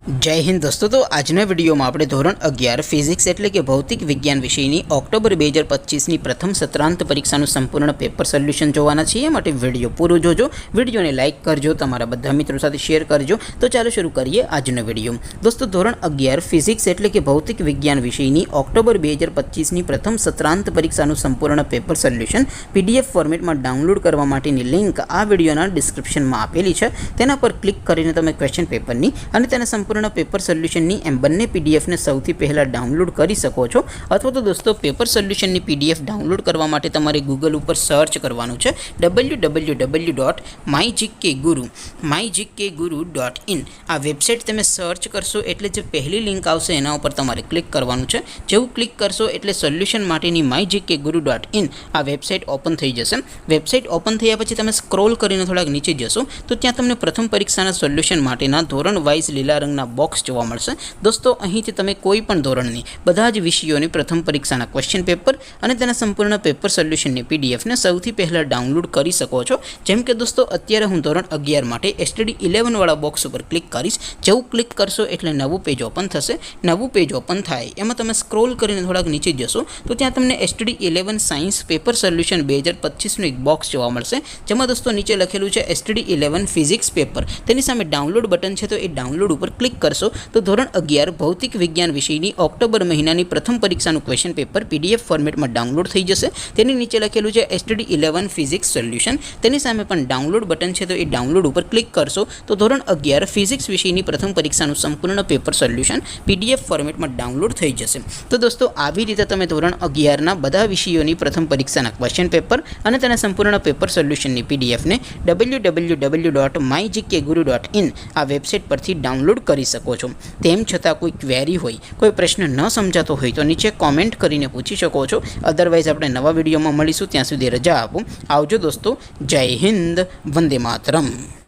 जय हिंद दोस्तों। तो આજના વિડીયોમાં આપણે ધોરણ 11 ફિઝિક્સ એટલે કે ભૌતિક વિજ્ઞાન વિષયની ઓક્ટોબર 2025ની પ્રથમ સત્રાંત પરીક્ષાનું સંપૂર્ણ પેપર સોલ્યુશન જોવાના છીએ। માટે વિડીયો પૂરો જોજો, વિડીયોને લાઇક કરજો, તમારા બધા મિત્રો સાથે શેર કરજો। તો ચાલો શરૂ કરીએ આજનો વિડીયો। દોસ્તો ધોરણ 11 ફિઝિક્સ એટલે કે ભૌતિક વિજ્ઞાન વિષયની ઓક્ટોબર 2025ની પ્રથમ સત્રાંત પરીક્ષાનું સંપૂર્ણ પેપર સોલ્યુશન PDF ફોર્મેટમાં ડાઉનલોડ કરવા માટેની લિંક આ વિડીયોના ડિસ્ક્રિપ્શનમાં આપેલી છે। તેના પર ક્લિક કરીને તમે ક્વેશ્ચન પેપરની અને તેના સંપૂર્ણ पेपर सोल्यूशन एम बने पीडीएफ ने सौथी पहला डाउनलॉड करी सको छो। अथवा तो दोस्तों पेपर सोल्यूशन पीडीएफ डाउनलॉड करवा माटे तमारे गूगल पर सर्च करवानुं छे www.mygkguru.in। आ वेबसाइट तमे सर्च करशो एटले जे पहली लिंक आवशे एना पर तमारे क्लिक करवानुं छे। जेवुं क्लिक करशो एटले सोल्यूशन माटेनी mygkguru.in आ वेबसाइट ओपन थई जशे। वेबसाइट ओपन थया पछी तमे स्क्रॉल करीने थोड़ा नीचे जशो तो त्यां तमने प्रथम परीक्षाना सोल्यूशन माटेना धोरण वाइज लीला रंगना बॉक्स जोवा मळशे। दोस्तों અહીંથી તમે કોઈ પણ ધોરણની બધા જ વિષયોની પ્રથમ પરીક્ષાના ક્વેશ્ચન પેપર અને તેના સંપૂર્ણ પેપર સોલ્યુશનની પીડીએફ ને સૌથી પહેલા ડાઉનલોડ કરી શકો છો। જેમ કે દોસ્તો અત્યારે હું ધોરણ 11 માટે STD 11 વાળા બોક્સ ઉપર ક્લિક કરીશ। જેવું ક્લિક કરશો એટલે નવું પેજ ઓપન થશે। નવું પેજ ઓપન થાય એમાં તમે સ્ક્રોલ કરીને થોડાક નીચે જશો તો ત્યાં તમને STD 11 સાયન્સ પેપર સોલ્યુશન 2025 નું એક બોક્સ જોવા મળશે। જેમાં દોસ્તો નીચે લખેલું છે STD 11 ફિઝિક્સ પેપર, તેની સામે ડાઉનલોડ બટન છે તો એ ડાઉનલોડ ઉપર क्लिक करशो तो धोरण 11 भौतिक विज्ञान विषयनी ऑक्टोबर महीनानी प्रथम परीक्षाનું क्वेश्चन पेपर पीडीएफ फॉर्मेट में डाउनलॉड थई जशे। तेनी नीचे लखेलुं छे STD 11 फिजिक्स सोल्यूशन, तेनी सामे पण डाउनलॉड बटन छे तो ए डाउनलॉड पर क्लिक करशो तो धोरण 11 फिजिक्स विषयनी प्रथम परीक्षाનું संपूर्ण पेपर सोल्यूशन पीडीएफ फॉर्मेट में डाउनलॉड थई जशे। तो दोस्तों આવી રીતે તમે ધોરણ 11 ના બધા વિષયોની પ્રથમ પરીક્ષાના ક્વેશ્ચન પેપર અને તેના સંપૂર્ણ પેપર સોલ્યુશનની પીડીએફ ને www.mygkguru.in આ વેબસાઇટ પરથી डाउनलॉड કરી શકો છો। તેમ છતાં કોઈ ક્વેરી હોય, કોઈ પ્રશ્ન ન સમજાતો હોય તો નીચે કોમેન્ટ કરીને પૂછી શકો છો। અધરવાઇઝ આપણે નવા વિડીયોમાં મળીશું, ત્યાં સુધી રજા આપો। આવજો દોસ્તો, જય હિન્દ, વંદે માતરમ।